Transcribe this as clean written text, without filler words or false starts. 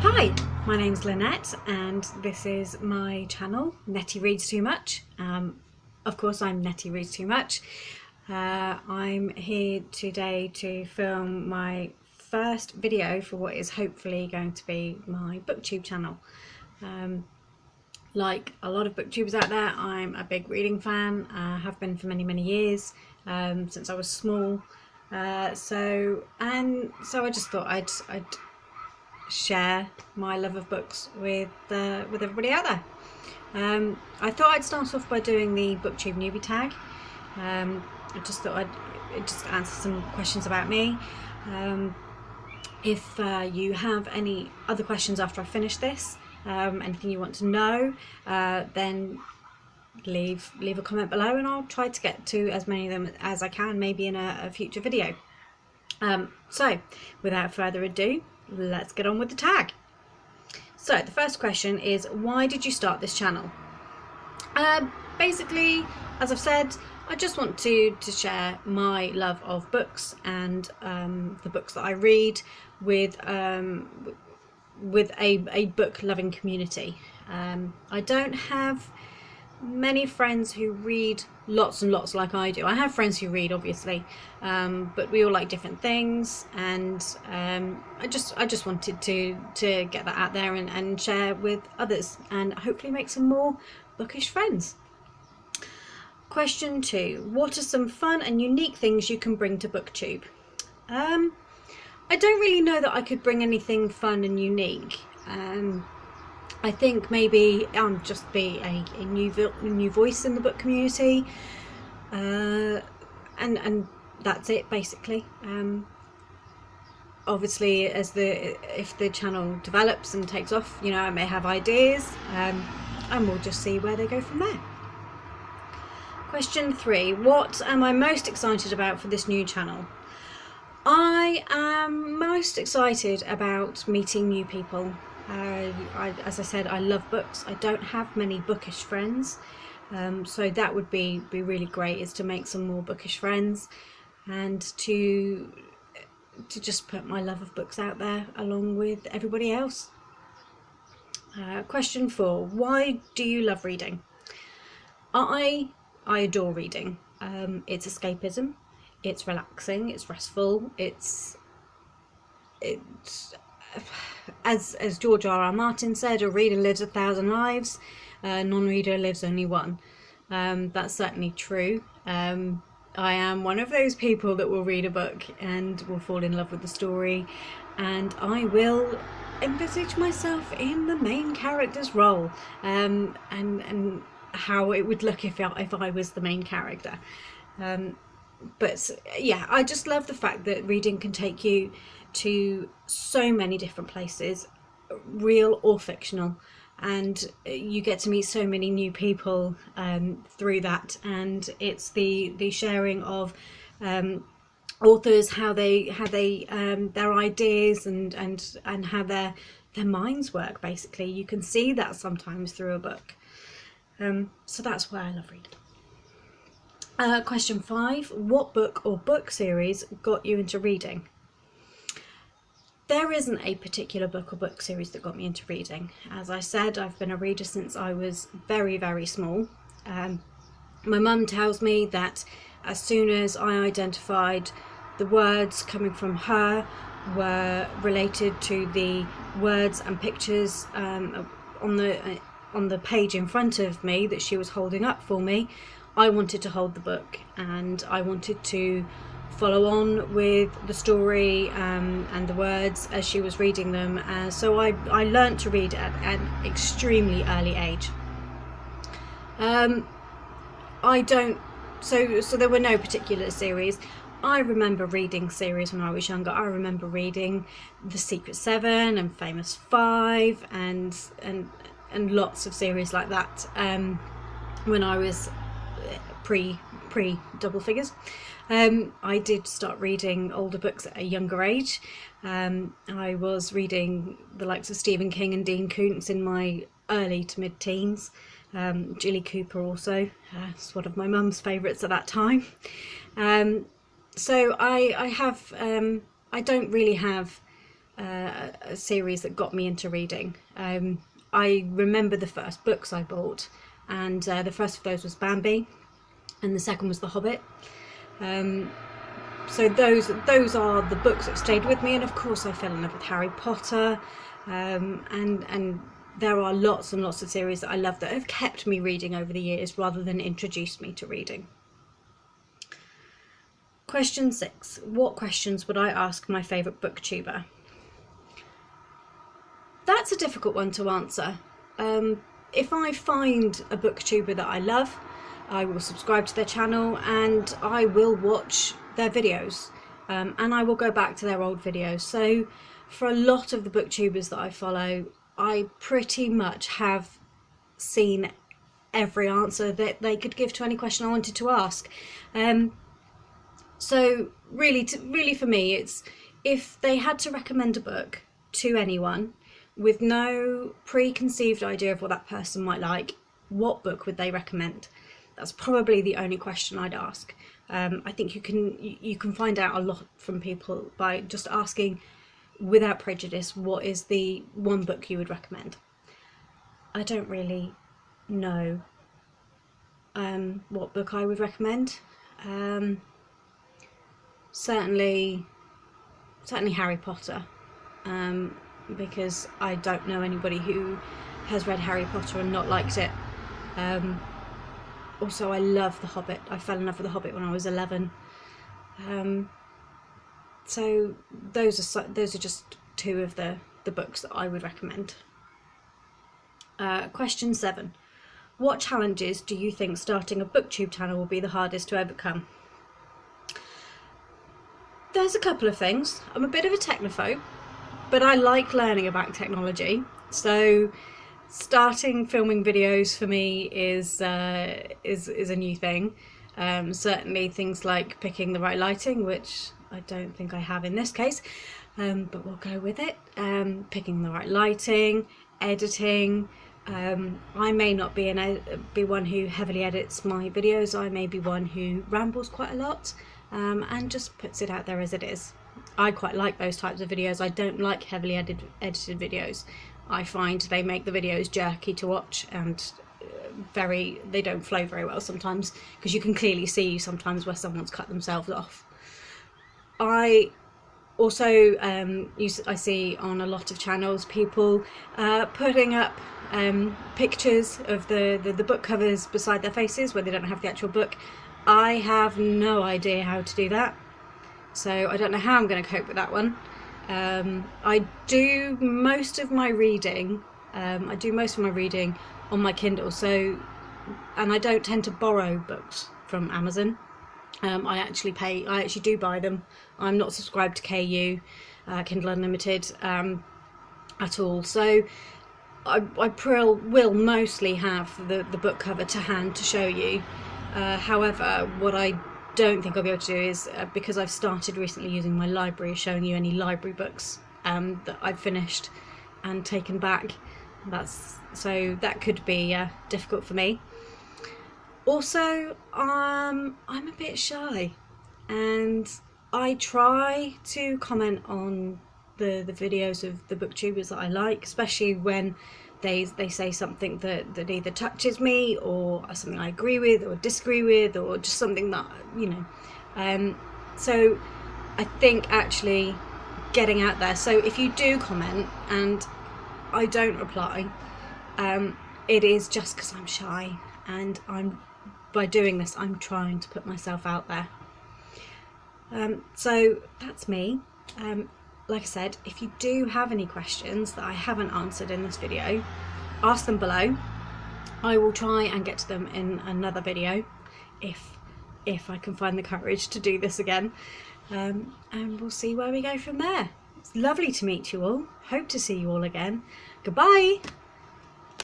Hi, my name's Lynette and this is my channel, Nettie Reads Too Much. Of course I'm Nettie Reads Too Much. I'm here today to film my first video for what is hopefully going to be my booktube channel. Like a lot of booktubers out there, I'm a big reading fan. I have been for many years, since I was small. So I just thought I'd share my love of books with everybody out there. I thought I'd start off by doing the Booktube Newbie Tag. I just thought I'd just answer some questions about me. If you have any other questions after I finish this, anything you want to know, then leave a comment below and I'll try to get to as many of them as I can, maybe in a future video. So without further ado, let's get on with the tag. So the first question is, why did you start this channel? Basically, as I've said, I just want to share my love of books and the books that I read with a book loving community. I don't have many friends who read lots and lots like I do. I have friends who read, obviously, but we all like different things, and I just wanted to get that out there and share with others and hopefully make some more bookish friends. Question 2. What are some fun and unique things you can bring to BookTube? I don't really know that I could bring anything fun and unique. I think maybe just be a new voice in the book community, and that's it basically. Obviously, if the channel develops and takes off, you know, I may have ideas, and we'll just see where they go from there. Question 3. What am I most excited about for this new channel? I am most excited about meeting new people. As I said, I love books. I don't have many bookish friends, so that would be really great, is to make some more bookish friends and to just put my love of books out there along with everybody else. Question 4. Why do you love reading? I adore reading. It's escapism, it's relaxing, it's restful, it's as George R.R. Martin said, a reader lives 1,000 lives, a non-reader lives only one. That's certainly true. I am one of those people that will read a book and will fall in love with the story, and I will envisage myself in the main character's role, and how it would look if I was the main character. But yeah, I just love the fact that reading can take you to so many different places, real or fictional, and you get to meet so many new people through that. And it's the sharing of authors, how they their ideas and how their minds work. Basically, you can see that sometimes through a book. So that's why I love reading. Question 5. What book or book series got you into reading? There isn't a particular book or book series that got me into reading. As I said, I've been a reader since I was very small. My mum tells me that as soon as I identified the words coming from her were related to the words and pictures on the page in front of me that she was holding up for me, I wanted to hold the book and I wanted to follow on with the story and the words as she was reading them. So I learnt to read at an extremely early age. So there were no particular series. I remember reading series when I was younger. I remember reading The Secret Seven and Famous Five and lots of series like that when I was pre double figures. I did start reading older books at a younger age. I was reading the likes of Stephen King and Dean Koontz in my early to mid-teens. Jilly Cooper also, it's one of my mum's favourites at that time. So I don't really have a series that got me into reading. I remember the first books I bought, and the first of those was Bambi, and the second was The Hobbit. So those are the books that stayed with me, and of course I fell in love with Harry Potter, and there are lots and lots of series that I love that have kept me reading over the years rather than introduced me to reading. Question 6. What questions would I ask my favourite booktuber? That's a difficult one to answer. If I find a booktuber that I love, I will subscribe to their channel and I will watch their videos, and I will go back to their old videos. So for a lot of the booktubers that I follow, I pretty much have seen every answer that they could give to any question I wanted to ask. So really for me, it's if they had to recommend a book to anyone with no preconceived idea of what that person might like, what book would they recommend? That's probably the only question I'd ask. I think you can find out a lot from people by just asking without prejudice, what is the one book you would recommend? I don't really know what book I would recommend. Certainly Harry Potter, because I don't know anybody who has read Harry Potter and not liked it. Also, I love The Hobbit. I fell in love with The Hobbit when I was 11. So those are just two of the books that I would recommend. Question 7. What challenges do you think starting a booktube channel will be the hardest to overcome? There's a couple of things. I'm a bit of a technophobe, but I like learning about technology. So starting filming videos for me is a new thing. Certainly things like picking the right lighting, which I don't think I have in this case, but we'll go with it. Picking the right lighting, editing. I may not be one who heavily edits my videos. I may be one who rambles quite a lot, and just puts it out there as it is. I quite like those types of videos. I don't like heavily edited videos. I find they make the videos jerky to watch, and they don't flow very well sometimes, because you can clearly see sometimes where someone's cut themselves off. I also I see on a lot of channels people putting up pictures of the book covers beside their faces where they don't have the actual book. I have no idea how to do that, so I don't know how I'm going to cope with that one. I do most of my reading on my Kindle, and I don't tend to borrow books from Amazon. I actually do buy them. I'm not subscribed to KU, Kindle Unlimited, at all. So I will mostly have the book cover to hand to show you. However, what I don't think I'll be able to do is, because I've started recently using my library, showing you any library books that I've finished and taken back. So that could be difficult for me. Also, I'm a bit shy, and I try to comment on the videos of the booktubers that I like, especially when they say something that either touches me or something I agree with or disagree with, or just something that, so I think actually getting out there. So if you do comment and I don't reply, it is just because I'm shy, and by doing this I'm trying to put myself out there. So that's me. Like I said, if you do have any questions that I haven't answered in this video, ask them below. I will try and get to them in another video if I can find the courage to do this again, and we'll see where we go from there. It's lovely to meet you all. Hope to see you all again. Goodbye.